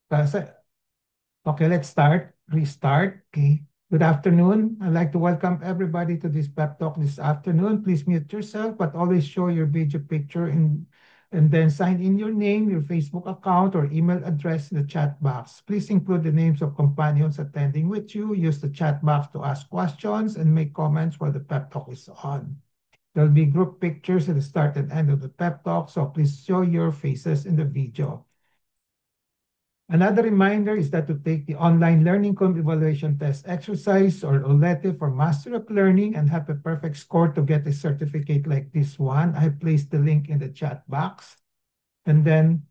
Okay, let's start. Restart. Okay. Good afternoon. I'd like to welcome everybody to this pep talk this afternoon. Please mute yourself, but always show your video picture and then sign in your name, your Facebook account, or email address in the chat box. Please include the names of companions attending with you. Use the chat box to ask questions and make comments while the pep talk is on. There'll be group pictures at the start and end of the pep talk, so please show your faces in the video. Another reminder is that to take the online Learning Curve Evaluation Test exercise or OLETE for Master of Learning and have a perfect score to get a certificate like this one, I placed the link in the chat box. And then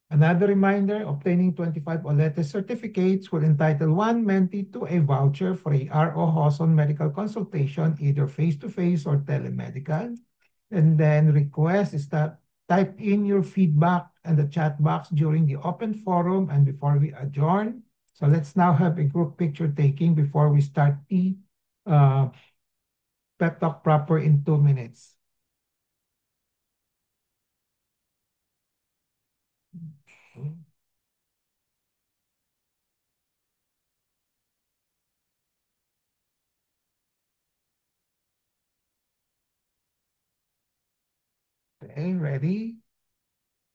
another reminder, obtaining 25 OLETE certificates will entitle one mentee to a voucher for a RO Hoson medical consultation, either face-to-face or telemedical. And then request is that type in your feedback in the chat box during the open forum and before we adjourn. So let's now have a group picture taking before we start the pep talk proper in 2 minutes. Okay, ready?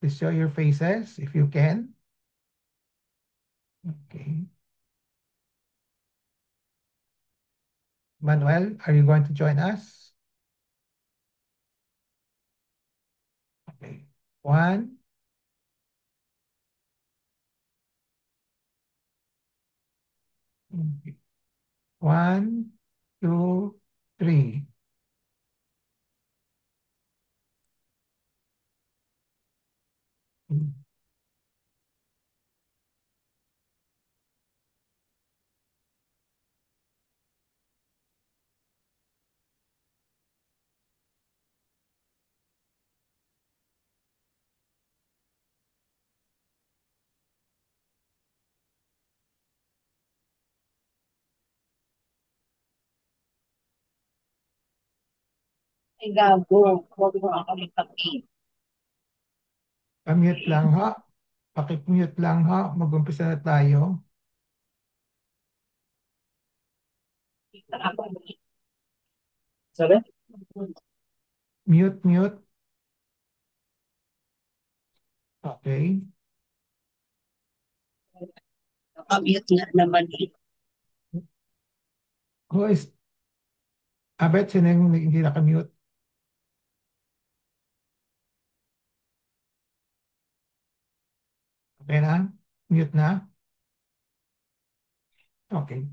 Please show your faces if you can. Okay. Manuel, are you going to join us? Okay. One, one, two, three. Ay, gago. Huwag mo ako ipag-in. Mute lang ha. Pakimute lang ha. Mag-umpisa na tayo. Sabi? Mute, mute. Okay. Nakamute nga naman eh. Who is... Abet, sino yung hindi nakamute? Okay na? Mute na? Okay.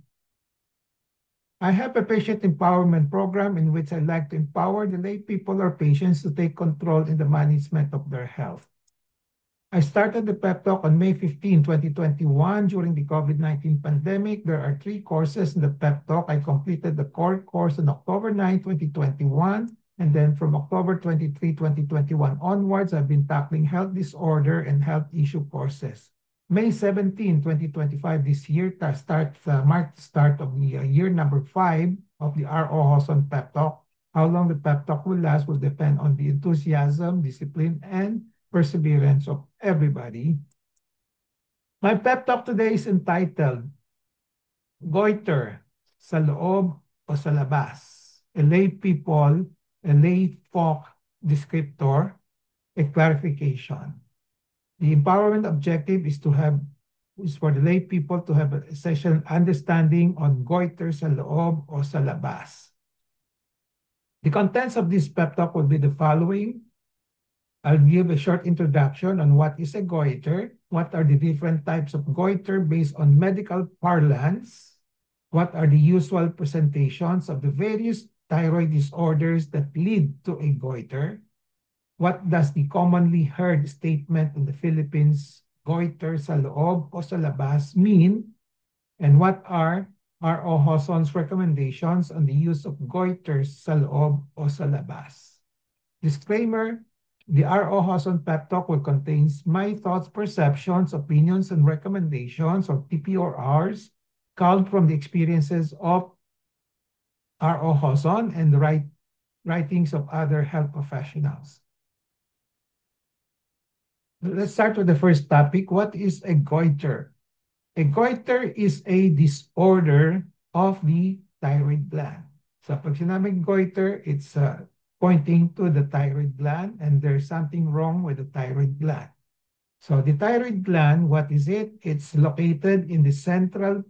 I have a patient empowerment program in which I like to empower the lay people or patients to take control in the management of their health. I started the pep talk on May 15, 2021 during the COVID-19 pandemic. There are 3 courses in the pep talk. I completed the core course on October 9, 2021. And then from October 23, 2021 onwards, I've been tackling health disorder and health issue courses. May 17, 2025 this year marked the start of the year number 5 of the RO Hoson pep talk. How long the pep talk will last will depend on the enthusiasm, discipline, and perseverance of everybody. My pep talk today is entitled Goiter, sa loob o sa labas. A lay people, a lay folk descriptor, a clarification. The empowerment objective is for the lay people to have a essential understanding on goiter sa loob o sa labas. The contents of this pep talk will be the following. I'll give a short introduction on what is a goiter, what are the different types of goiter based on medical parlance, what are the usual presentations of the various thyroid disorders that lead to a goiter, what does the commonly heard statement in the Philippines, goiter sa loob o sa labas, mean, and what are R.O. Hoson's recommendations on the use of goiters sa loob o sa labas. Disclaimer, the R.O. Hoson Pep Talk will contain my thoughts, perceptions, opinions, and recommendations, or TPORs, culled from the experiences of R.O. Hoson and the writings of other health professionals. Let's start with the first topic. What is a goiter? A goiter is a disorder of the thyroid gland. So pag sinabing goiter, it's pointing to the thyroid gland and there's something wrong with the thyroid gland. So the thyroid gland, what is it? It's located in the central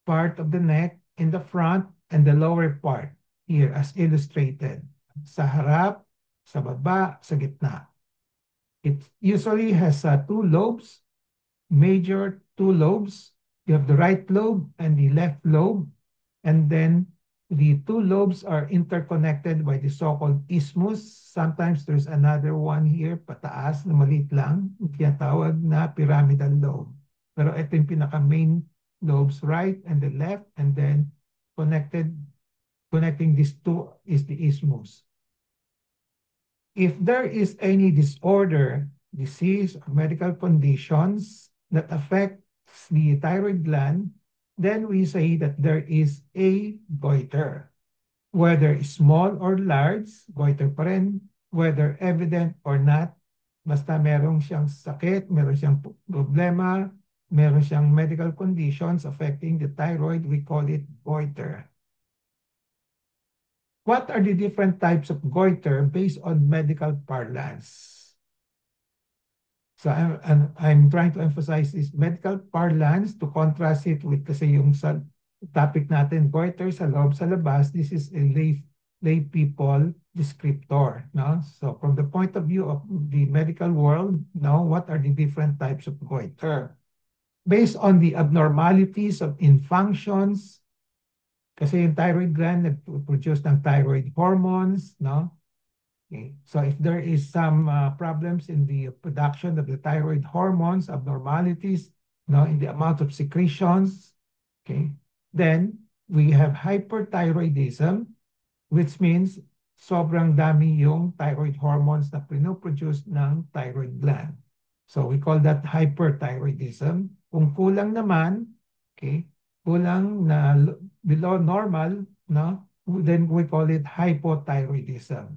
part of the neck, in the front, and the lower part, here as illustrated. Sa harap, sa baba, sa gitna. It usually has two lobes, major two lobes. You have the right lobe and the left lobe, and then the two lobes are interconnected by the so-called isthmus. Sometimes there's another one here, pataas na maliit lang, tinatawag na pyramidal lobe. Pero ito yung pinaka-main lobes, right and the left, and then connecting these two is the isthmus. If there is any disorder, disease, or medical conditions that affects the thyroid gland, then we say that there is a goiter. Whether small or large, goiter pa rin. Whether evident or not, basta meron siyang sakit, meron siyang problema, meron siyang medical conditions affecting the thyroid, we call it goiter. What are the different types of goiter based on medical parlance? So I'm trying to emphasize this medical parlance to contrast it with kasi yung sa topic natin, goiter sa loob, sa labas, this is a lay people descriptor. No? So from the point of view of the medical world, now what are the different types of goiter? Based on the abnormalities of in functions, kasi yung thyroid gland nag-produce ng thyroid hormones, no? Okay. So if there is some problems in the production of the thyroid hormones, abnormalities, no, in the amount of secretions, okay, then we have hyperthyroidism, which means sobrang dami yung thyroid hormones na pinoproduce ng thyroid gland. So we call that hyperthyroidism. Kung kulang naman, okay, kulang na below normal, no, then we call it hypothyroidism.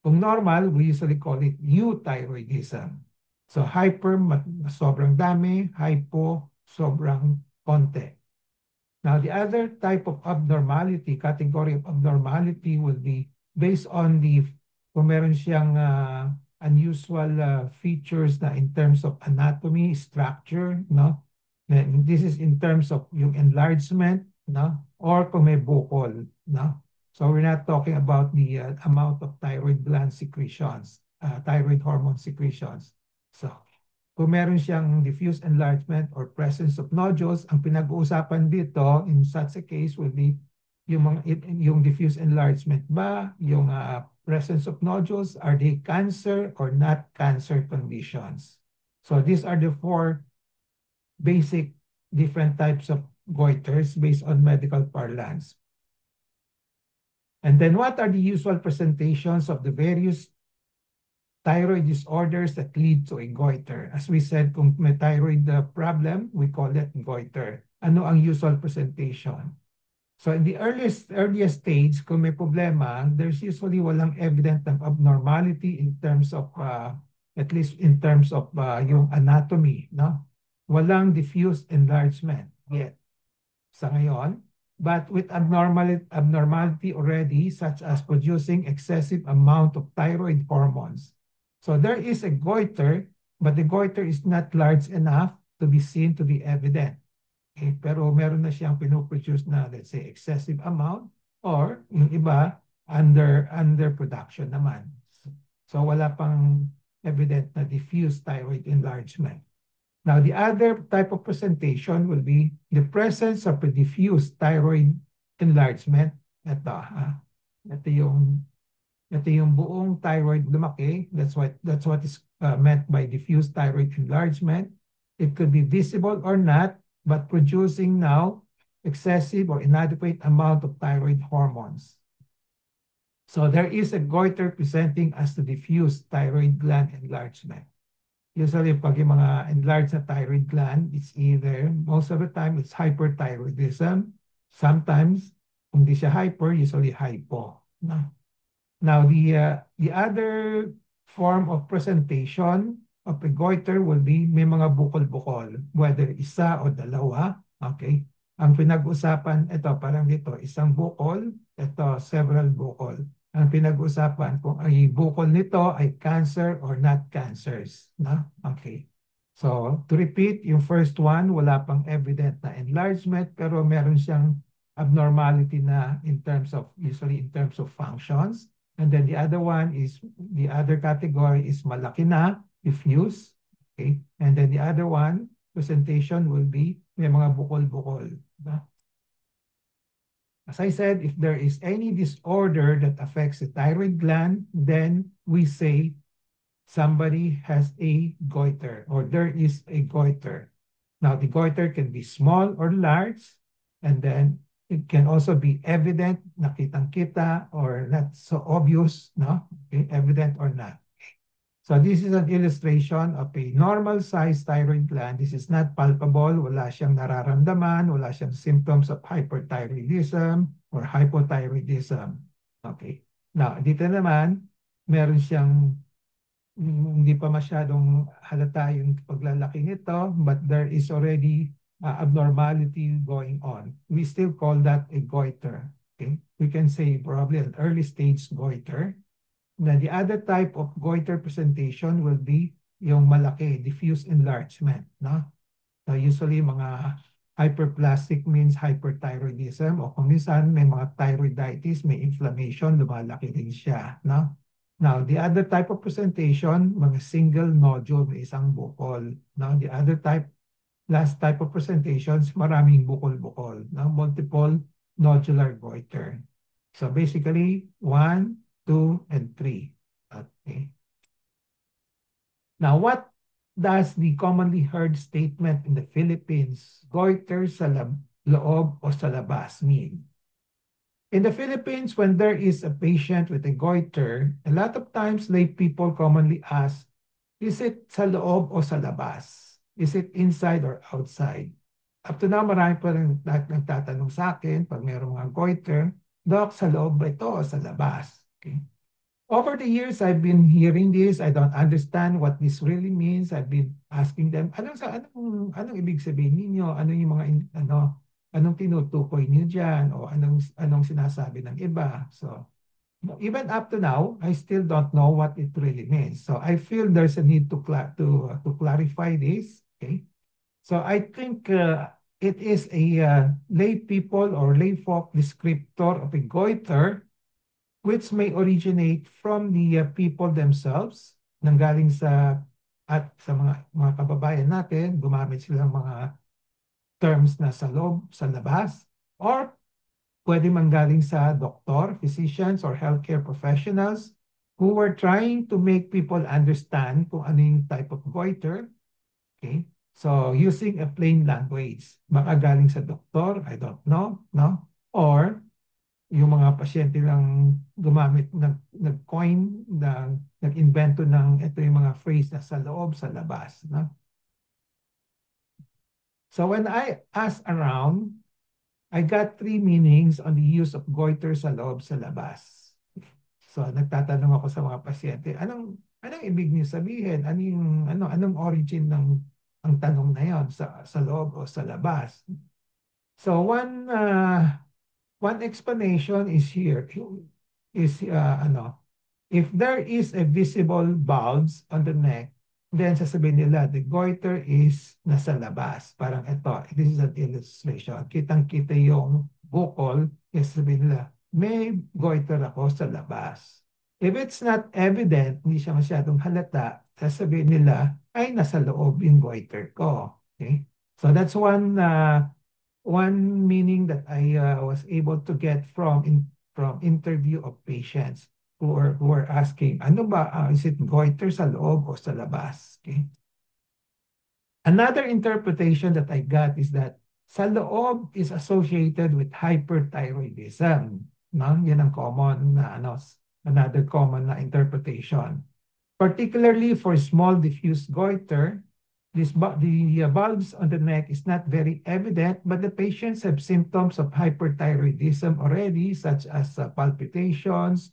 Kung normal, we usually call it euthyroidism. So hyper, sobrang dami, hypo, sobrang konti. Now, the other type of abnormality, category of abnormality will be based on the, kung meron siyang unusual features na in terms of anatomy, structure, no? This is in terms of yung enlargement, no? Or kung may bukol, no? So we're not talking about the amount of thyroid gland secretions, thyroid hormone secretions. So kung meron siyang diffuse enlargement or presence of nodules, ang pinag-uusapan dito in such a case will be yung diffuse enlargement ba, yung presence of nodules, are they cancer or not cancer conditions? So these are the four basic different types of goiters based on medical parlance. And then what are the usual presentations of the various thyroid disorders that lead to a goiter? As we said, kung may thyroid problem, we call it goiter. Ano ang usual presentation? So in the earliest stage, kung may problema, there's usually walang evident ng abnormality in terms of, at least in terms of yung anatomy, no? Walang diffuse enlargement yet sa ngayon. But with abnormality already, such as producing excessive amount of thyroid hormones. So there is a goiter, but the goiter is not large enough to be seen to be evident. Okay? Pero meron na siyang pinoproduce na, let's say, excessive amount, or yung iba, under production naman. So wala pang evident na diffuse thyroid enlargement. Now, the other type of presentation will be the presence of a diffuse thyroid enlargement. Ito yung buong thyroid lumaki. That's what is meant by diffuse thyroid enlargement. It could be visible or not, but producing now excessive or inadequate amount of thyroid hormones. So there is a goiter presenting as the diffuse thyroid gland enlargement. Usually, pag yung mga enlarged na thyroid gland, it's either, most of the time, it's hyperthyroidism. Sometimes, kung di siya hyper, usually hypo. No? Now, the other form of presentation of a goiter will be may mga bukol-bukol, whether isa o dalawa. Okay? Ang pinag-usapan, ito parang dito, isang bukol, ito several bukol. Ang pinag-usapan kung ay bukol nito ay cancer or not cancers. Na? Okay. So, to repeat, yung first one, wala pang evident na enlargement, pero meron siyang abnormality na usually in terms of functions. And then the other one is, the other category is malaki na, diffuse. Okay? And then the other one, presentation will be may mga bukol-bukol. Diba? As I said, if there is any disorder that affects the thyroid gland, then we say somebody has a goiter or there is a goiter. Now, the goiter can be small or large, and then it can also be evident, nakitang-kita, or not so obvious, no? Okay, evident or not. So this is an illustration of a normal-sized thyroid gland. This is not palpable. Wala siyang nararamdaman. Wala siyang symptoms of hyperthyroidism or hypothyroidism. Okay. Now, dito naman, meron siyang hindi pa masyadong halata yung paglalaki nito, but there is already abnormality going on. We still call that a goiter. Okay? We can say probably an early stage goiter. Then the other type of goiter presentation will be yung malaki, diffuse enlargement. No? So usually mga hyperplastic means hyperthyroidism o kung minsan may mga thyroiditis, may inflammation, lumalaki din siya. No? Now, the other type of presentation, mga single nodule, may isang bukol. Now, the other type, last type of presentations, maraming bukol-bukol. No? Multiple nodular goiter. So basically, 1, 2, and 3. Okay. Now, what does the commonly heard statement in the Philippines, goiter sa loob o sa labas, mean? In the Philippines, when there is a patient with a goiter, a lot of times lay people commonly ask, is it sa loob o sa labas? Is it inside or outside? Up to now, marami pa rin nagtatanong sa akin pag mayroong mga goiter, Doc, sa loob ba ito o sa labas? Okay. Over the years, I've been hearing this. I don't understand what this really means. I've been asking them, anong ibig sabihin ninyo? Ano yung mga, anong tinutukoy niyo dyan? O anong sinasabi ng iba? So, even up to now, I still don't know what it really means. So, I feel there's a need to clarify this. Okay. So, I think it is a lay people or lay folk descriptor of a goiter which may originate from the people themselves, nanggaling sa mga kababayan natin, gumamit sila ng mga terms na sa loob, sa labas, or pwede manggaling sa doktor, physicians, or healthcare professionals who were trying to make people understand kung ano yung type of goiter. Okay? So, using a plain language. Baka galing sa doktor, I don't know, no? Or yung mga pasyente lang gumamit, nag-coin, nag-invento ng ito yung mga phrase na sa loob, sa labas. No? So when I asked around, I got 3 meanings on the use of goiter sa loob, sa labas. So nagtatanong ako sa mga pasyente, anong ibig niyo sabihin? Anong origin ng ang tanong na yon sa loob o sa labas? So one explanation is here, is if there is a visible bulge on the neck, then sasabihin nila, the goiter is nasa labas. Parang ito, this is an illustration. Kitang-kita yung bukol, sasabihin nila, may goiter ako sa labas. If it's not evident, hindi siya masyadong halata, sasabihin nila, ay nasa loob yung goiter ko. Okay? So that's one meaning that I was able to get from interview of patients who are asking, ano ba, is it goiter sa loob o sa labas? Okay. Another interpretation that I got is that sa loob is associated with hyperthyroidism. No? Yan ang common na, another common na interpretation. Particularly for small diffuse goiter, the bulbs on the neck is not very evident, but the patients have symptoms of hyperthyroidism already, such as palpitations,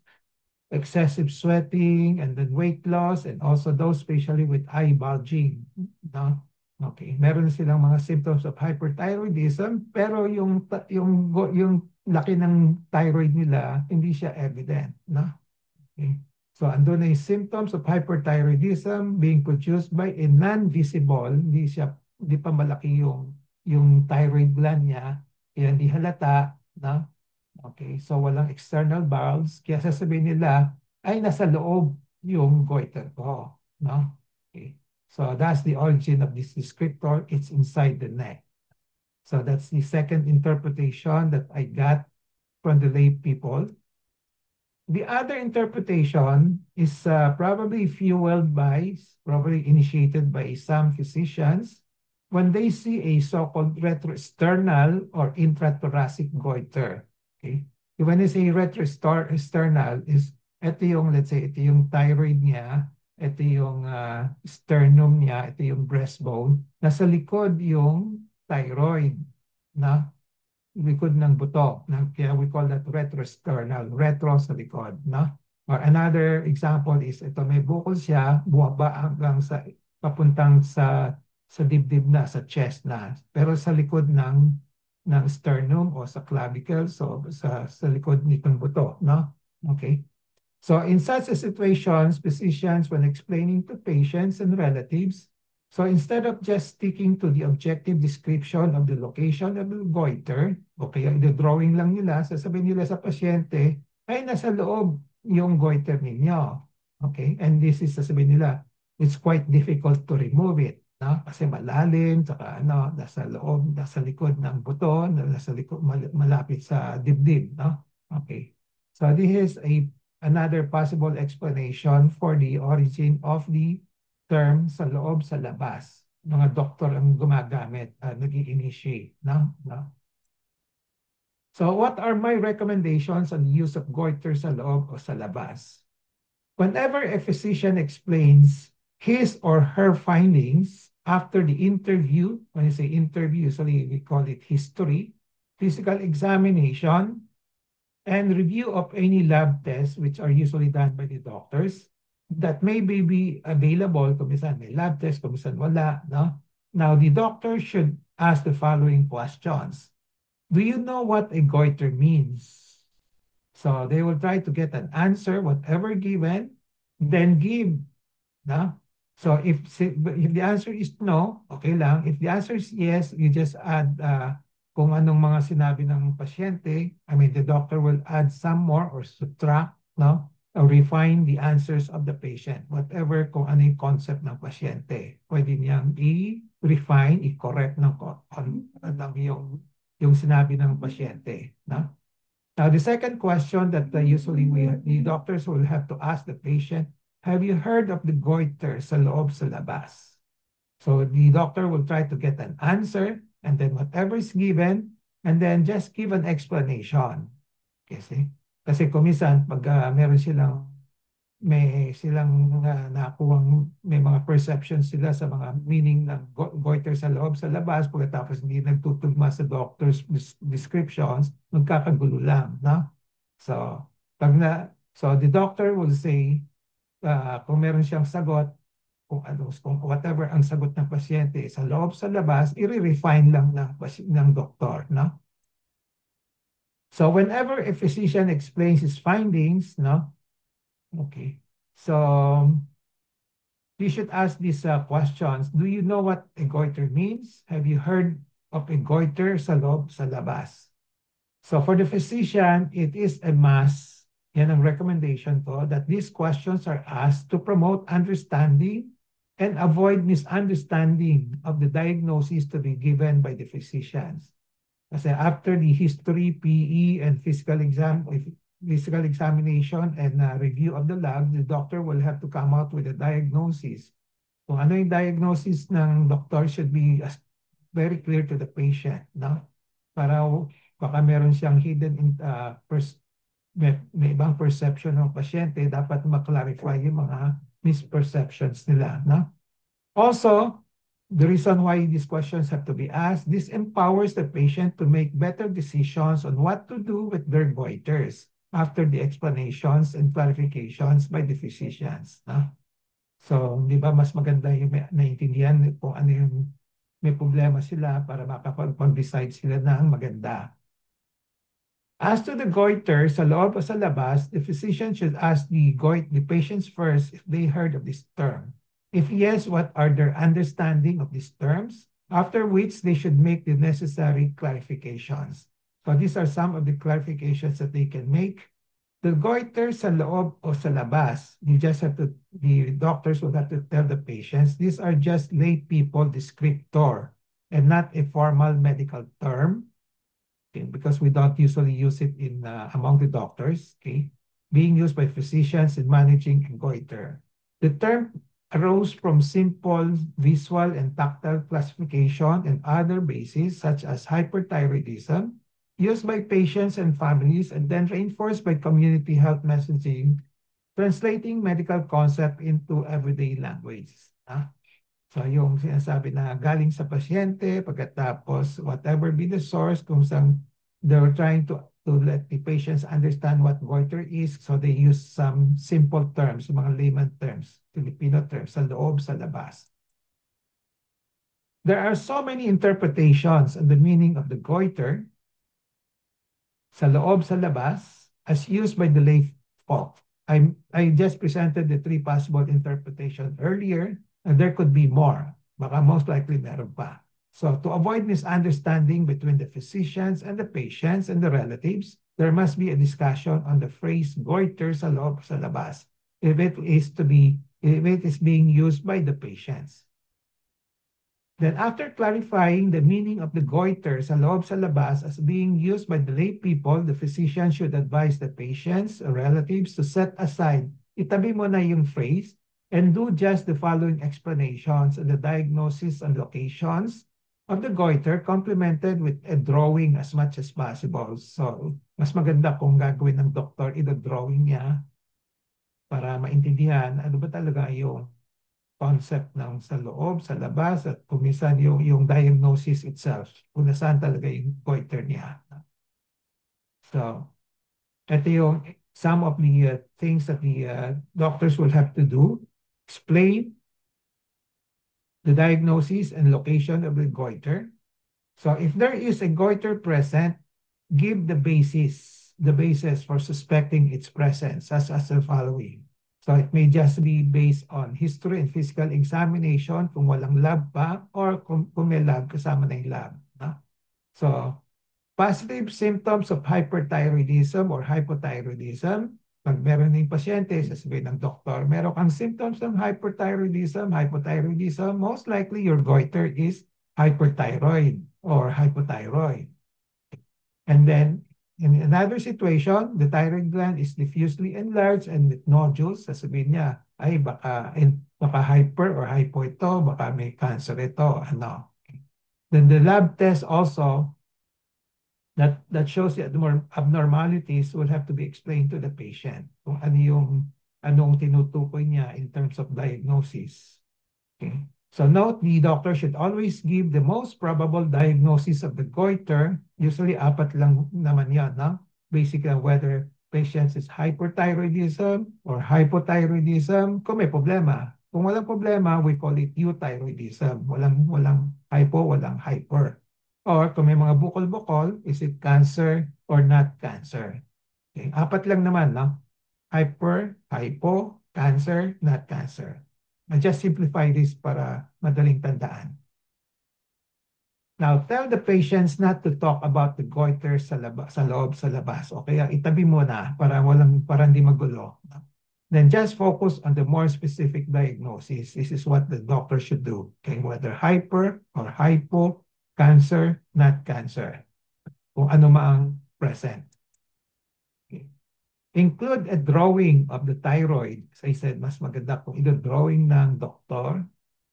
excessive sweating, and then weight loss, and also those especially with eye bulging. No? Okay, meron silang mga symptoms of hyperthyroidism, pero yung laki ng thyroid nila, hindi siya evident. No? Okay. So, andun na yung symptoms of hyperthyroidism being produced by a non-visible, hindi pa malaki yung thyroid gland niya, kaya hindi halata, no? Okay, so walang external valves, kaya sasabihin nila, ay nasa loob yung goiter ko, no? Okay, so that's the origin of this descriptor, it's inside the neck. So that's the second interpretation that I got from the lay people. The other interpretation is probably fueled by, probably initiated by some physicians when they see a so-called retroesternal or intrathoracic goiter. Okay? When they say retroesternal is, ito yung, let's say, ito yung thyroid niya, ito yung sternum niya, ito yung breastbone, nasa likod yung thyroid na likod ng buto. Kaya we call that retroesternal, retro sa likod. No? Or another example is, ito may bukol siya, buwaba hanggang papuntang sa dibdib na, sa chest na. Pero sa likod ng sternum o sa clavicle, so sa likod nitong buto. No? Okay. So in such a situations, physicians, when explaining to patients and relatives, so instead of just sticking to the objective description of the location of the goiter, o kaya i-drawing lang nila, sasabihin nila sa pasyente, ay nasa loob yung goiter ninyo. Okay? And this is sasabihin nila, it's quite difficult to remove it. No? Kasi malalim, saka nasa loob, nasa likod ng buto, nasa likod, malapit sa dibdib. No? Okay. So this is another possible explanation for the origin of the term sa loob, sa labas. Mga doktor ang gumagamit, nag-i-initiate. No? No? So what are my recommendations on the use of goiter sa loob o sa labas? Whenever a physician explains his or her findings after the interview, when you say interview, usually we call it history, physical examination, and review of any lab tests, which are usually done by the doctors, that may be available, kung minsan may lab test, kung minsan wala, no? Now, the doctor should ask the following questions. Do you know what a goiter means? So they will try to get an answer, whatever given, then give, no? So if the answer is no, okay lang. If the answer is yes, you just add kung anong mga sinabi ng pasyente. I mean, the doctor will add some more or subtract, no? Or refine the answers of the patient. Whatever kung ano yung concept ng pasyente. Pwede niyang i-refine, i-correct ng yung sinabi ng pasyente, no? Now, the second question that usually the doctors will have to ask the patient, have you heard of the goiter sa loob sa labas? So the doctor will try to get an answer, and then whatever is given, and then just give an explanation. Kasi kumisan, pag meron may mga perceptions sila sa mga meaning ng goiter sa loob, sa labas, pagkatapos hindi nagtutugma sa doctor's descriptions, magkakagulo lang, no? So, so the doctor will say, kung meron siyang sagot, kung whatever ang sagot ng pasyente sa loob, sa labas, i-refine lang ng doktor, no? So whenever a physician explains his findings, no? Okay. So you should ask these questions. Do you know what a goiter means? Have you heard of a goiter sa loob, sa labas? So for the physician, it is a must, yan ang recommendation ko, that these questions are asked to promote understanding and avoid misunderstanding of the diagnosis to be given by the physicians. Kasi after the history, PE, and physical examination and review of the lab, the doctor will have to come out with a diagnosis. Kung ano yung diagnosis ng doctor should be very clear to the patient, no? Para baka meron siyang hidden may ibang perception ng pasyente, dapat ma-clarify yung mga misperceptions nila, no? Also, the reason why these questions have to be asked, this empowers the patient to make better decisions on what to do with their goiters. after the explanations and clarifications by the physicians. No? So, di ba mas maganda yung naiintindihan kung ano yung may problema sila para makapag-decide sila ng maganda. As to the goiter sa loob o sa labas, the physician should ask the patients first if they heard of this term. If yes, what are their understanding of these terms? After which they should make the necessary clarifications. So these are some of the clarifications that they can make. The goiter sa loob o sa labas, the doctors will have to tell the patients, these are just lay people descriptor and not a formal medical term. Okay, because we don't usually use it in among the doctors, okay, being used by physicians in managing goiter. The term arose from simple visual and tactile classification and other bases such as hyperthyroidism, used by patients and families and then reinforced by community health messaging, translating medical concept into everyday language. So yung sinasabi na galing sa pasyente, pagkatapos whatever be the source, kung saan they were trying to let the patients understand what goiter is, so they use some simple terms, mga layman terms, Filipino terms, sa loob, sa labas. There are so many interpretations on the meaning of the goiter, sa loob, sa labas, as used by the lay folk. I just presented the 3 possible interpretations earlier, and there could be more. Baka most likely meron pa. So to avoid misunderstanding between the physicians and the patients and the relatives, there must be a discussion on the phrase goiter sa loob sa labas, if it is being used by the patients. Then after clarifying the meaning of the goiter sa loob sa labas as being used by the lay people, the physician should advise the patients or relatives to set aside, itabi mo na yung phrase, and do just the following explanations on the diagnosis and locations of the goiter, complemented with a drawing as much as possible. So, mas maganda kung gagawin ng doktor, ida-drawing niya para maintindihan ano ba talaga yung concept ng sa loob, sa labas, at kumisan yung diagnosis itself, kung nasaan talaga yung goiter niya. So, ito yung some of the things that the doctors will have to do. Explain the diagnosis and location of the goiter. So, if there is a goiter present, give the basis for suspecting its presence as the following. So it may just be based on history and physical examination kung walang lab pa, or kung may lab, kasama na yung lab. So, positive symptoms of hyperthyroidism or hypothyroidism. Pag meron ng pasyente, sasabihin ng doktor, meron kang symptoms ng hyperthyroidism, most likely your goiter is hyperthyroid or hypothyroid. And then, in another situation, the thyroid gland is diffusely enlarged and with nodules. Sasabihin niya, ay baka hyper or hypo ito, baka may cancer ito, ano. Then the lab test also that shows the abnormalities will have to be explained to the patient. Kung anong tinutukoy niya in terms of diagnosis. Okay. So note, the doctor should always give the most probable diagnosis of the goiter. Usually, 4 lang naman yan, no? Basically, whether patient is hyperthyroidism or hypothyroidism, kung may problema. Kung walang problema, we call it euthyroidism. Walang hypo, walang hyper. Or kung may mga bukol-bukol, is it cancer or not cancer? Okay. 4 lang naman, no? Hyper, hypo, cancer, not cancer. I just simplify this para madaling tandaan. Now, tell the patients not to talk about the goiter sa loob, sa labas. O kaya itabi mo na para hindi magulo. Then just focus on the more specific diagnosis. This is what the doctor should do. Okay, whether hyper or hypo, cancer, not cancer. Kung ano maang present. Include a drawing of the thyroid. As I said, mas maganda kung drawing ng doktor.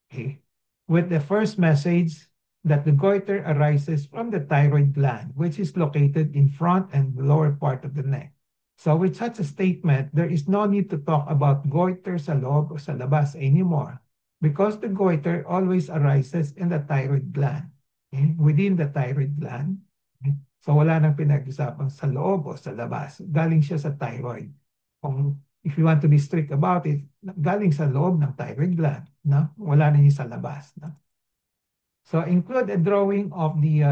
Okay. With the first message that the goiter arises from the thyroid gland, which is located in front and the lower part of the neck. So with such a statement, there is no need to talk about goiter sa loob o sa labas anymore, because the goiter always arises in the thyroid gland, okay, within the thyroid gland. Okay. So wala nang pinag-usapang sa loob o sa labas. Galing siya sa thyroid. Kung if you want to be strict about it, galing sa loob ng thyroid gland, no? Wala na yung sa labas, no? So include a drawing of the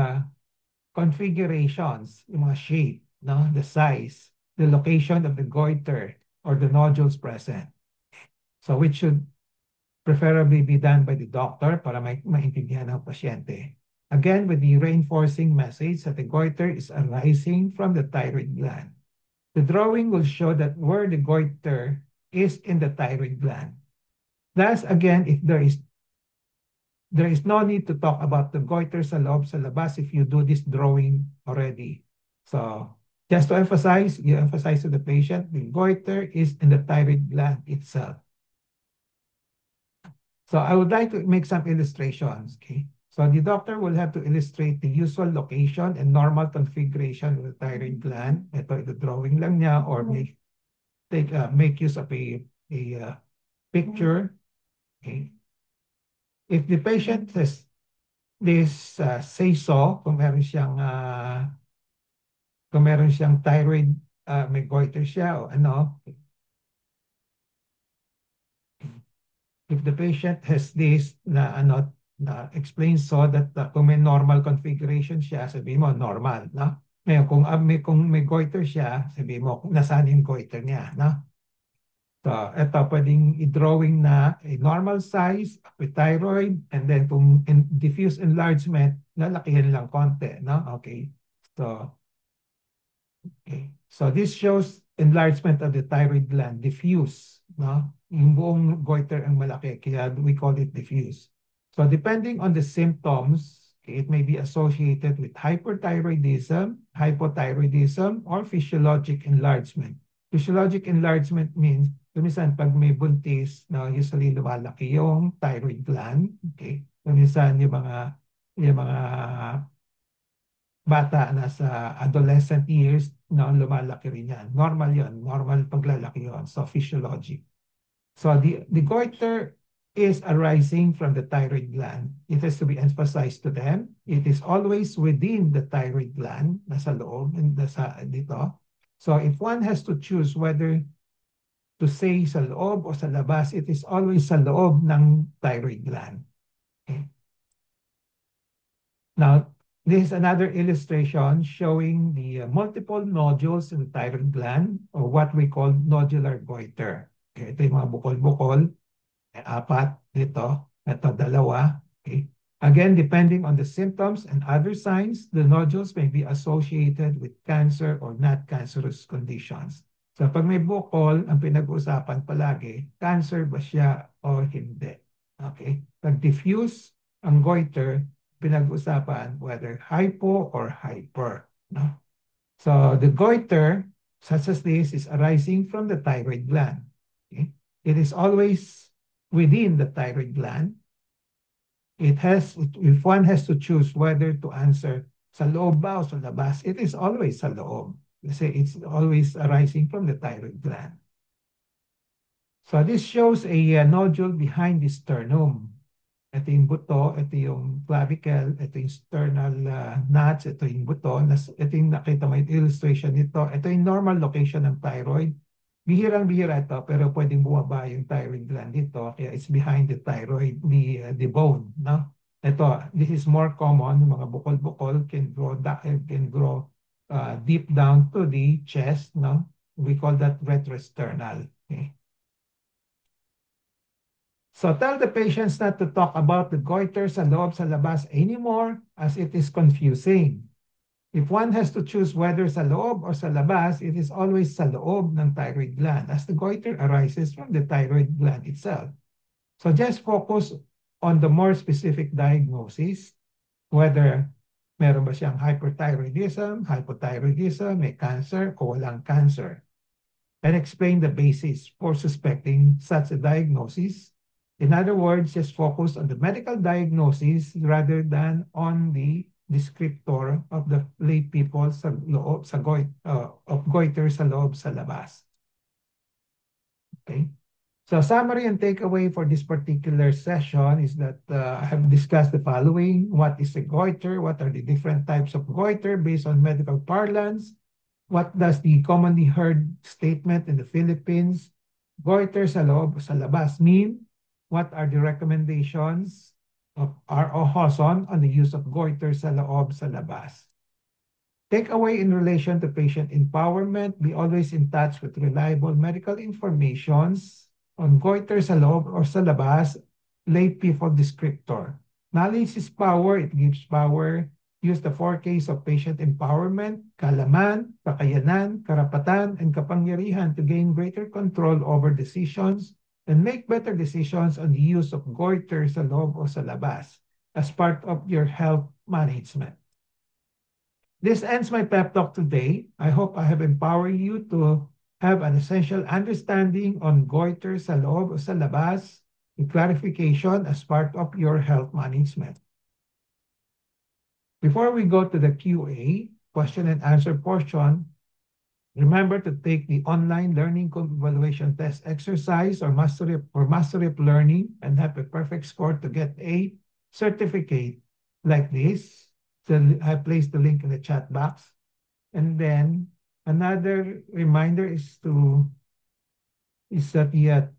configurations, yung mga shape, no? The size, the location of the goiter or the nodules present. So which should preferably be done by the doctor para maintindihan ng pasyente. Again, with the reinforcing message that the goiter is arising from the thyroid gland. The drawing will show that where the goiter is in the thyroid gland. Thus, again, if there is no need to talk about the goiter sa loob sa labas if you do this drawing already. So, just to emphasize, you emphasize to the patient, the goiter is in the thyroid gland itself. So I would like to make some illustrations, okay? So the doctor will have to illustrate the usual location and normal configuration of the thyroid gland. Ito, drawing lang niya or make use of a picture, okay? If the patient has this say-so, kung meron siyang thyroid, may goiter siya o ano, if the patient has this na ano, na explains so that kung may normal configuration siya, sabi mo normal, no? Ngayon, kung may goiter siya, sabi mo kung nasaan yung goiter niya, no? So, ito pwedeng i-drawing na a normal size with thyroid and then kung diffuse enlargement, lalakihan lang konti, no? Okay. So, okay. So this shows enlargement of the thyroid gland, diffuse, no? Yung buong goiter ang malaki, kaya we call it diffuse. So depending on the symptoms, okay, it may be associated with hyperthyroidism, hypothyroidism, or physiologic enlargement. Physiologic enlargement means, minsan pag may buntis, no, usually lumalaki yung thyroid gland, okay? Minsan yung mga bata na sa adolescent years, no, lumalaki rin yan. Normal yon, normal paglalaki yon. So, physiologic. So, the goiter is arising from the thyroid gland. It has to be emphasized to them. It is always within the thyroid gland, nasa loob, dito. So, if one has to choose whether to say sa loob o sa labas, it is always sa loob ng thyroid gland. Okay. Now, this is another illustration showing the multiple nodules in the thyroid gland or what we call nodular goiter. Okay, ito yung mga bukol-bukol. Apat dito. Ito, dalawa. Okay. Again, depending on the symptoms and other signs, the nodules may be associated with cancer or not cancerous conditions. So pag may bukol, ang pinag-uusapan palagi, cancer ba siya o hindi? Okay. Pag diffuse ang goiter, pinag-usapan whether hypo or hyper. No? So the goiter, such as this, is arising from the thyroid gland. Okay? It is always within the thyroid gland. If one has to choose whether to answer sa loob ba o sa labas, it is always sa loob. Kasi it's always arising from the thyroid gland. So this shows a nodule behind the sternum. Ito yung buto, ito yung clavicle, ito yung sternal nuts, ito yung buto. Ito yung nakita mo yung illustration nito. Ito yung normal location ng thyroid. Bihirang-bihira ito, pero pwedeng bumaba yung thyroid gland dito. Kaya it's behind the thyroid, the bone. No? Ito, this is more common. Yung mga bukol-bukol can grow deep down to the chest. No? We call that retrosternal. Okay? So tell the patients not to talk about the goiter sa loob sa labas anymore as it is confusing. If one has to choose whether sa loob or sa labas, it is always sa loob ng thyroid gland as the goiter arises from the thyroid gland itself. So just focus on the more specific diagnosis, whether meron ba siyang hyperthyroidism, hypothyroidism, may cancer o walang cancer. And explain the basis for suspecting such a diagnosis. In other words, just focus on the medical diagnosis rather than on the descriptor of the lay people sa loob, of goiter sa loob sa labas. Okay? So summary and takeaway for this particular session is that I have discussed the following. What is a goiter? What are the different types of goiter based on medical parlance? What does the commonly heard statement in the Philippines, goiter sa loob o sa labas, mean? What are the recommendations of R.O. Hoson on the use of goiter sa loob sa labas? Takeaway in relation to patient empowerment, be always in touch with reliable medical informations on goiter sa loob or sa labas, lay people descriptor. Knowledge is power, it gives power. Use the 4Ks of patient empowerment, kalaman, kakayanan, karapatan, and kapangyarihan to gain greater control over decisions and make better decisions on the use of goiter sa loob o sa labas as part of your health management. This ends my pep talk today. I hope I have empowered you to have an essential understanding on goiter sa loob o sa labas with clarification as part of your health management. Before we go to the QA, question and answer portion, remember to take the online learning evaluation test exercise or mastery of learning and have a perfect score to get a certificate like this. So I placed the link in the chat box. And then another reminder is that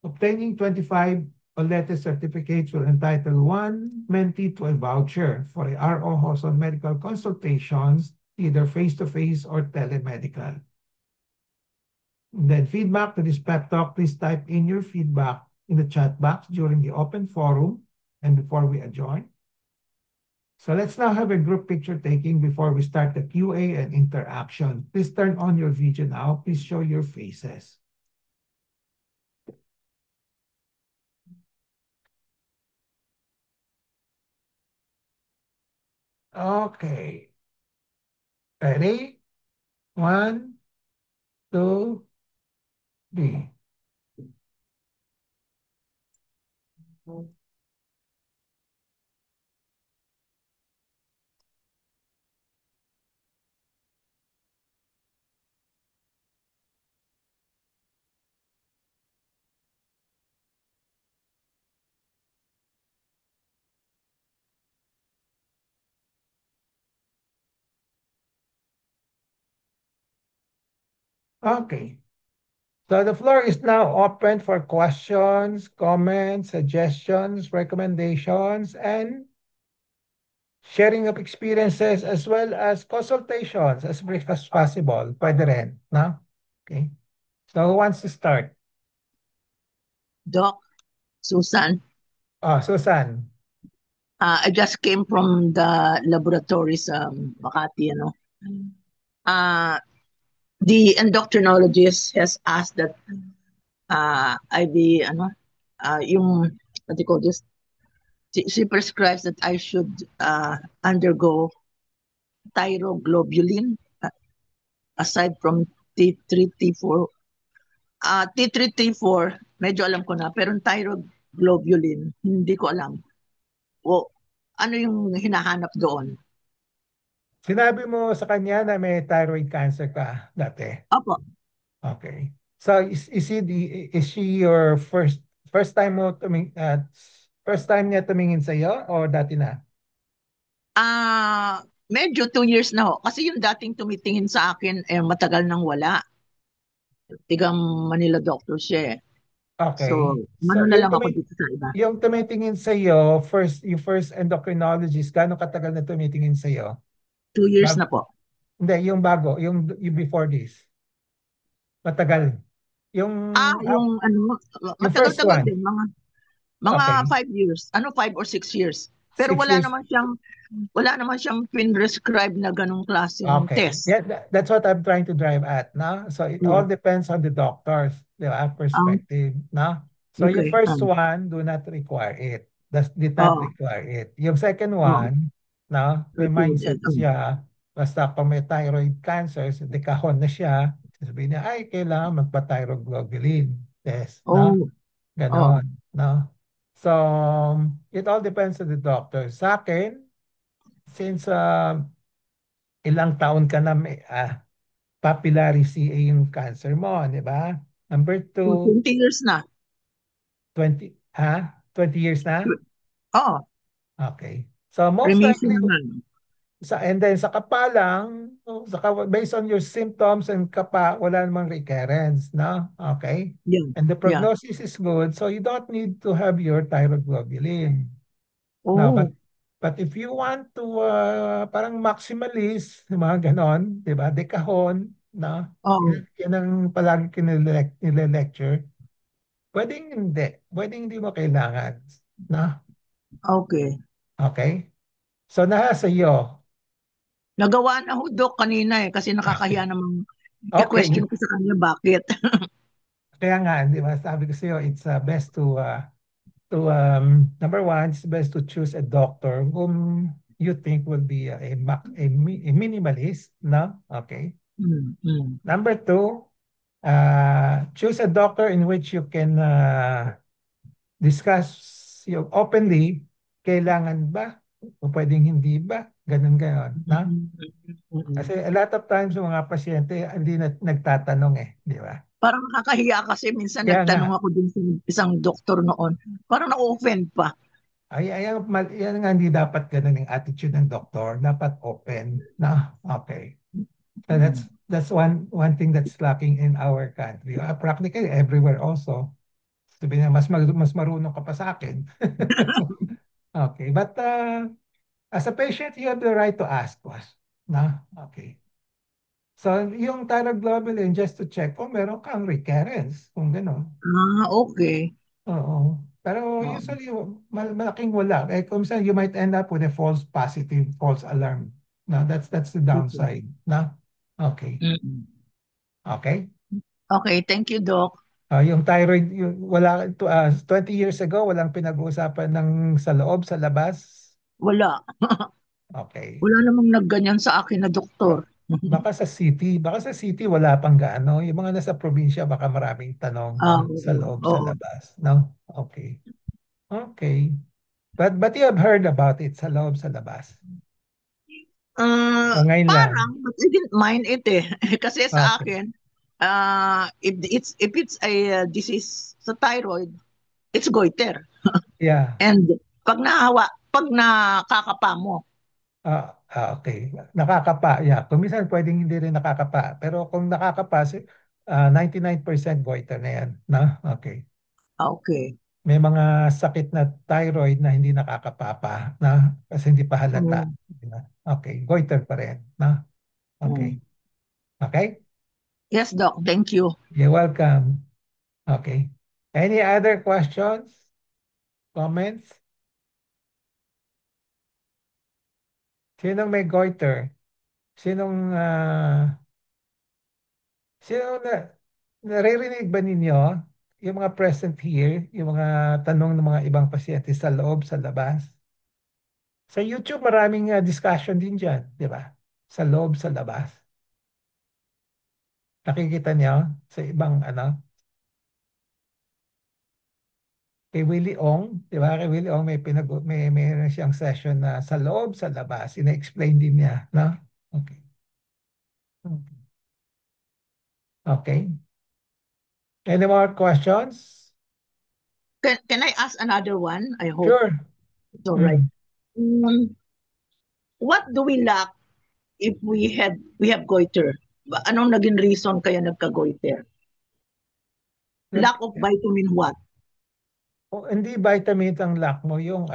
obtaining 25 Olete certificates will entitle one mentee to a voucher for a RO Hoson medical consultations, either face-to-face or telemedical. And then feedback to this pep talk, please type in your feedback in the chat box during the open forum and before we adjourn. So let's now have a group picture taking before we start the QA and interaction. Please turn on your video now. Please show your faces. Okay. Ready? 1, 2, 3. Okay. So the floor is now open for questions, comments, suggestions, recommendations, and sharing of experiences as well as consultations as brief as possible. Pwede rin, no? Okay. So who wants to start? Doc, Susan, Susan. I just came from the laboratory sa Makati, the endocrinologist has asked that I be, yung, what do you call this? She prescribes that I should undergo thyroglobulin aside from T3, T4. T3, T4, medyo alam ko na, pero thyroglobulin, hindi ko alam. O, ano yung hinahanap doon? Sinabi mo sa kanya na may thyroid cancer ka dati? Opo. Okay. So is she your first time first time niya tumingin sa iyo o dati na? Medyo 2 years na ho. Kasi yung dating tumitingin sa akin, matagal nang wala. Tigang Manila doctor siya eh. Okay. So, ano na lang ako dito sa iba. Yung tumitingin sa iyo, yung first endocrinologist, gaano katagal na tumitingin sa iyo? 2 years na po. Hindi, yung bago, yung before this. Matagal. Yung yung matagal-tagal din, mga 5 years. 5 or 6 years. Pero 6 wala years. naman siyang prescribe na ganong klaseng test. Yeah, that's what I'm trying to drive at, no? So it all depends on the doctor's perspective, no? So Okay. yung first one, do not require it. Did not require it. Yung second one, no? May mindset siya, basta kung may thyroid cancer, so dekahon na siya, sabihin niya, ay, kailangan magpa-thyroglobulin test, no? Ganon, no? So, it all depends on the doctor. Sa akin, since ilang taon ka na may papillary CA yung cancer mo, di ba? Number two, 20 years na. 20 years na? Oo, Okay. So most remission likely, naman. and then sa kapa lang, based on your symptoms and kapa, wala namang recurrence, no? Okay? Yeah, And the yeah. prognosis is good, so you don't need to have your thyroid globulin. No, Oh, but if you want to parang maximalist, yung mga ganon, 'di ba? Decahon, no? oh, Yan ang palagi nile-lecture. Pwedeng hindi mo kailangan, no? okay. Okay? So nasa iyo. Nagawa na ho, Doc, kanina kasi nakakahiya namang Okay. i-question ko sa kanya bakit. Kaya nga, di ba, sabi ko sa'yo, it's best number one, it's best to choose a doctor whom you think will be a minimalist, no? Okay. Mm, mm. Number two, choose a doctor in which you can discuss openly, kailangan ba? O pwedeng hindi ba? Ganon, no? Mm, mm. Kasi a lot of times, yung mga pasyente, hindi nagtatanong di ba? Parang nakakahiya kasi minsan Kaya nga, nagtanong ako dun sa isang doktor noon. Parang na-offend pa. yan nga hindi dapat ganun yung attitude ng doktor. Dapat open na, okay. So Mm. that's one thing that's lacking in our country. Practically everywhere also. Sabi niya, mas marunong ka pa sa akin. So, okay. But as a patient, you have the right to ask us. Na? Okay. So, yung thyroglobulin, just to check kung meron kang recurrence, kung gano'n. Ah, okay. Oo. Pero Oh, usually, malaking wala. Kung saan, you might end up with a false positive, false alarm. No, that's the okay. downside. No? Okay. Mm. Okay? Okay, thank you, Doc. Yung thyroid, wala, 20 years ago, walang pinag-uusapan ng sa loob, sa labas. Wala. Okay. Wala namang nagganyan sa akin na doktor. Ba- baka sa city wala pang gaano. Yung mga nasa probinsya, baka maraming tanong, no? Ah, Sa oo, loob, sa oo. labas. No? Okay. Okay. But you have heard about it sa loob, sa labas. O ngayon lang. Parang, but I didn't mind it eh. Kasi sa Okay. akin, if it's a disease sa thyroid, it's goiter. Yeah. And pag nakakapa mo, Okay. Nakakapa. Yeah. Kung minsan pwedeng hindi rin nakakapa. Pero kung nakakapa, 99% goiter na yan. No? Okay. okay. May mga sakit na thyroid na hindi nakakapapa na kasi hindi pa halata. Mm, Okay. Goiter pa rin. No? Okay. mm. Okay? Yes, Doc, thank you. You're welcome. Okay. Any other questions? Comments? Sinong may goiter? Sinong sino naririnig ba ninyo yung mga present here, yung mga tanong ng mga ibang pasyente sa loob, sa labas? Sa YouTube, maraming discussion din dyan, di ba? Sa loob, sa labas. Nakikita niyo sa ibang kay Willie Ong, di ba? Kay Willie Ong may siyang session na sa loob, sa labas. Ina-explain din niya, no? Okay. Okay. Any more questions? Can I ask another one? I hope Sure. it's all right. Mm. What do we lack if we have goiter? Anong naging reason kaya nagka-goiter? Lack of vitamin what? Hindi vitamins ang lack mo, yung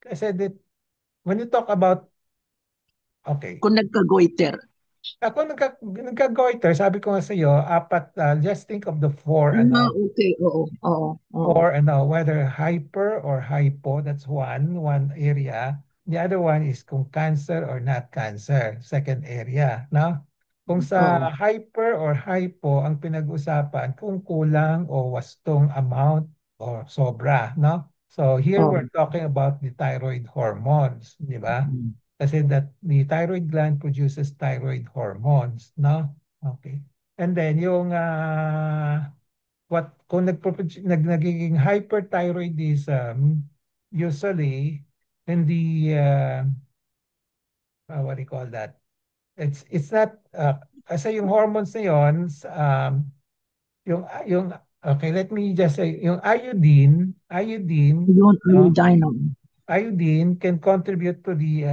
kasi when you talk about, okay, Kung nagka-goiter. ako nagka-goiter, sabi ko nga sa iyo, apat, just think of the four, Okay. Oo, oo, oo. or whether hyper or hypo, that's one area. The other one is kung cancer or not cancer, second area, no? Kung sa Oo, hyper or hypo ang pinag-usapan, kung kulang o wastong amount or sobra, no? So here oo. we're talking about the thyroid hormones, di ba? Mm. Kasi that the thyroid gland produces thyroid hormones, no? Okay. And then yung kung nagiging hyperthyroidism, usually hindi what do you call that? It's not Kasi yung hormones na yun, yung, okay, let me just say, yung iodine, Yun, no? iodine. Iodine can contribute to the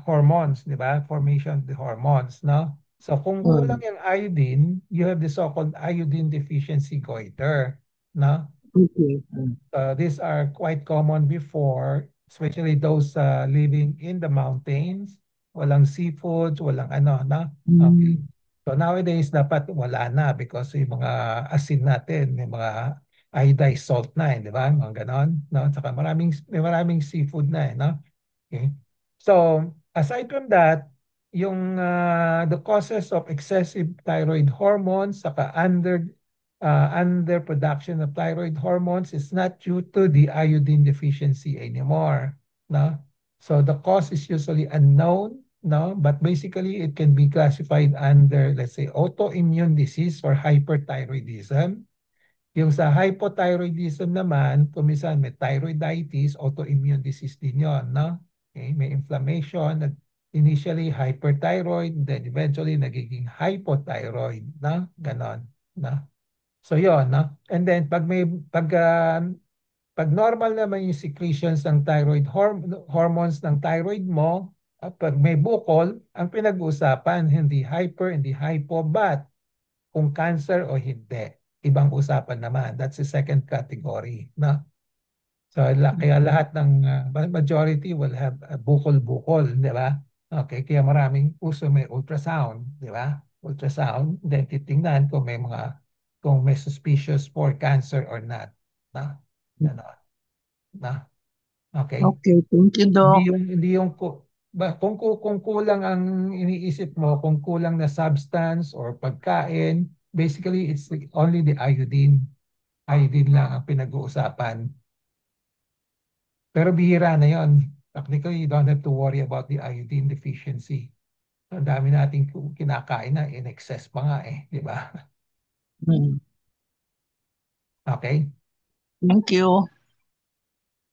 hormones, di ba? Formation of the hormones, no? So kung kulang Mm. yung iodine, you have the so-called iodine deficiency goiter, no? Okay. These are quite common before, especially those living in the mountains. Walang seafoods, walang ano, na? Okay. Mm. So nowadays, dapat wala na because yung mga asin natin, yung mga iodized salt na, di ba? Mga ganon, no? Saka may maraming seafood na, no? Okay. So, aside from that, yung the causes of excessive thyroid hormones saka underproduction of thyroid hormones is not due to the iodine deficiency anymore, no? So the cause is usually unknown, no? But basically it can be classified under, let's say, autoimmune disease or hyperthyroidism. Yung sa hypothyroidism naman, kumisan may thyroiditis, autoimmune disease din yon, no? Okay, may inflammation, initially hyperthyroid, then eventually nagiging hypothyroid, no? Ganon, no? So yon, no? And then pag normal naman yung secretions ng thyroid hormones ng thyroid mo, at pag may bukol, ang pinag-uusapan hindi hyper, hindi hypo, but kung cancer o hindi. Ibang usapan naman. That's the second category. No? So, kaya lahat ng majority will have bukol-bukol, di ba? Okay, kaya maraming uso may ultrasound, di ba? Ultrasound, then titingnan kung may suspicious for cancer or not. No? Ganon. No? Okay? Okay, thank you, Doc. Kung kulang ang iniisip mo, kung kulang na substance or pagkain, basically it's only the iodine. Iodine lang ang pinag-uusapan. Pero bihira na yon. Technically, you don't have to worry about the iodine deficiency. Ang dami nating kinakain na in excess pa nga eh, di ba? Mm. Okay? Thank you.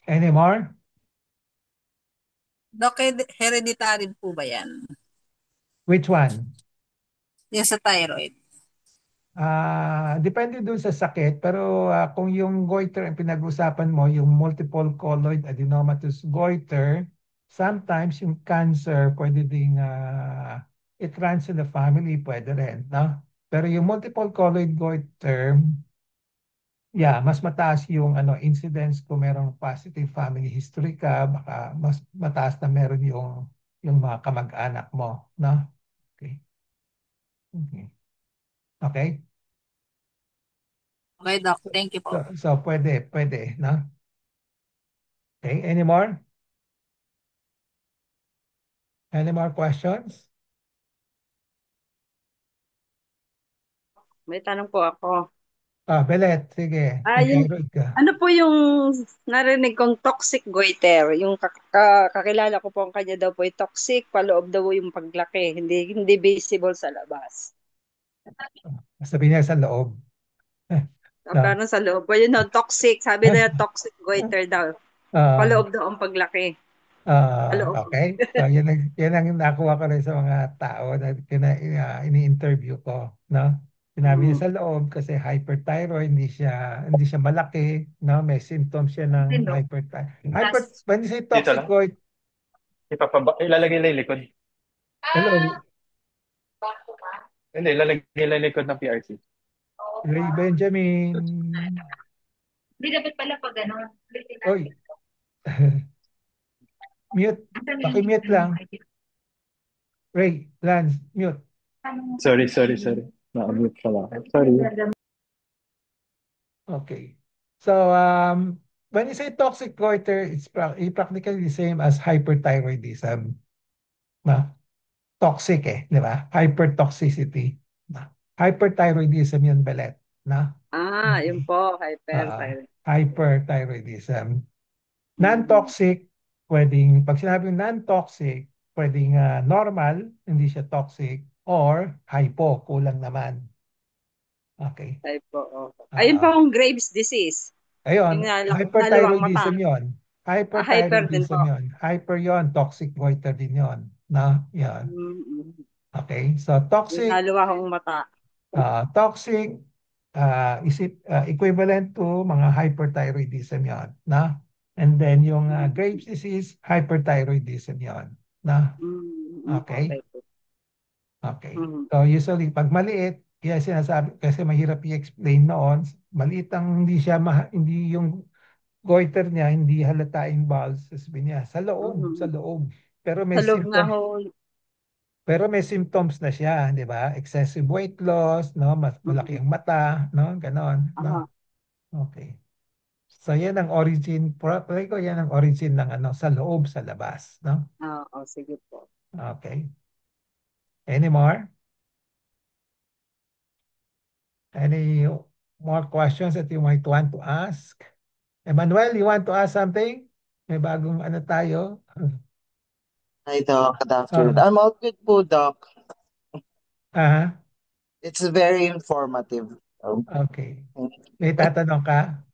Any more? Dok, hereditary po ba yan? Which one? Yung sa thyroid. Depende dun sa sakit, pero kung yung goiter ang pinag-usapan mo, yung multiple colloid adenomatous goiter, sometimes yung cancer pwede ding it runs in the family, pwede rin, no? Pero yung multiple colloid goiter, yeah, mas mataas yung incidence kung merong positive family history ka, baka mas mataas na meron yung mga kamag-anak mo, no? Okay. Okay. Okay? Okay, Doc. Thank you po. So pwede, no? Okay, any more? Any more questions? May tanong po ako. Belet, sige, may Yung thyroid ka. ano po yung narinig kong toxic goiter? Yung kakilala ko po ang kanya daw po ay toxic, paloob daw po yung paglaki, hindi visible sa labas. Sabi niya sa loob. No? Parang sa loob. Yun no, toxic. Sabi nila toxic goiter daw. Ah, Paloob daw ang paglaki. Paloob. okay. So, yan ang nakuha ko rin sa mga tao na ini-interview ko, no? Sinabi niya Mm. sa loob kasi hyperthyroid, hindi siya malaki, no? May symptoms siya ng hyperthyroid. When you say Dito toxic lang. goit, Ilalagay lang yung likod. hello, Hindi, ilalagay lang yung likod ng PRC. Ray Benjamin. Hindi dapat pala pag gano'n. Oy, mute. Paki-mute lang. Ray, Lance, mute. Sorry. Na-mute pala. Sorry. Okay. So, when you say toxic goiter, it's practically the same as hyperthyroidism. Na? Toxic di ba? Hypertoxicity. Na? Hyperthyroidism yun, Belet. Na? Yun Okay. po, hyperthyroid. Hyperthyroidism. Mm. Non-toxic, pag sinabing non-toxic, pwedeng normal, hindi siya toxic, or hypo, kulang naman. Okay. Type po. Oh. Ayun po Ah, ang Graves' disease. Yung Ayun, nalawang mata. hyperthyroidism yon. Hyper din Hyperthyroidism po. yon. Hyper yon, toxic goiter din yon. Na, yan. Mm-mm. Okay? So, Yung toxic, haluwahong mata. toxic, equivalent to mga hyperthyroidism yon, na? And then yung Graves' disease, hyperthyroidism yon, na? Okay? Okay po. Okay. Mhm. So usually pag maliit, kaya sinasabi kasi mahirap i-explain noon, maliit ang hindi yung goiter niya, hindi halata yung bowels, sabi niya, sa Mhm. loob. Pero may Sa loob nga symptom, ho. pero may symptoms na siya, di ba? Excessive weight loss, no? Mas malaki Mhm. ang mata, no? Ganon, no? Aha. Okay. So yan ang origin, probably ko yan ang origin ng sa loob, sa labas, no? Oo, sige po. Okay. Any more? Any more questions that you might want to ask? Emmanuel, you want to ask something? May bagong tayo? Hi, Doc. Good afternoon. Ah, I'm all good po, Doc. ah, It's very informative. okay. May tatanong ka?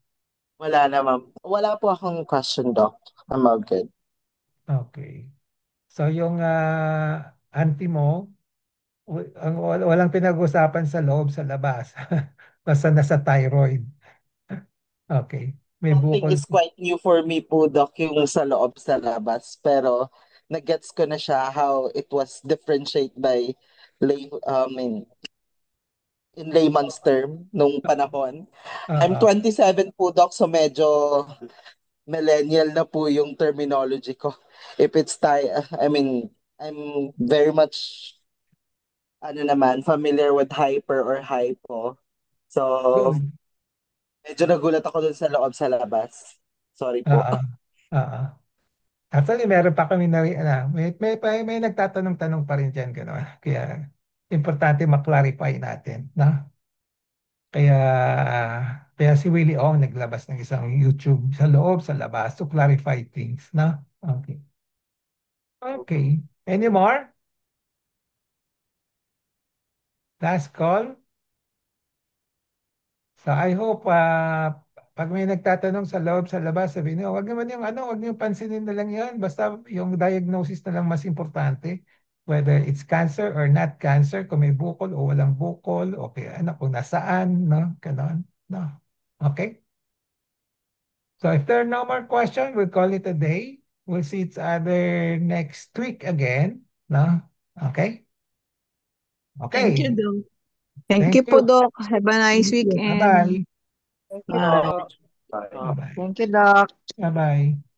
Wala na, ma'am. Wala po akong question, Doc. I'm all good. Okay. So yung auntie mo, walang pinag-usapan sa loob, sa labas. Basta nasa thyroid. Okay. May Something bukol. is quite new for me po, Doc, yung sa loob sa labas. Pero nag-gets ko na siya how it was differentiated by in layman's term nung panahon. I'm Oo. 27 po, Doc, so medyo millennial na po yung terminology ko. If it's I'm very much familiar with hyper or hypo. So, Good. medyo nagulat ako dun sa loob sa labas. Sorry po. Oo. Oo. Actually, meron pa kami may nagtatanong-tanong pa rin dyan, gano'n. Kaya, importante ma-clarify natin, na? Kaya, kaya si Willie Ong naglabas ng isang YouTube sa loob, sa labas, to clarify things, na? Okay. Okay. Any more? Last call? So I hope pag may nagtatanong sa loob, sa labas, sabi niyo, wag naman yung wag niyo pansinin na lang 'yan. Basta yung diagnosis na lang mas importante. Whether it's cancer or not cancer, kung may bukol o walang bukol, o kaya kung nasaan, no? Ganon, no? Okay? So if there are no more questions, we'll call it a day. We'll see each other next week again, no? Okay? Thank you, Okay. Doc. Thank Thank you po, you. Doc. Have a nice Bye-bye. weekend. Thank you Bye. po. Bye. Bye-bye. Thank you, Doc. Bye-bye.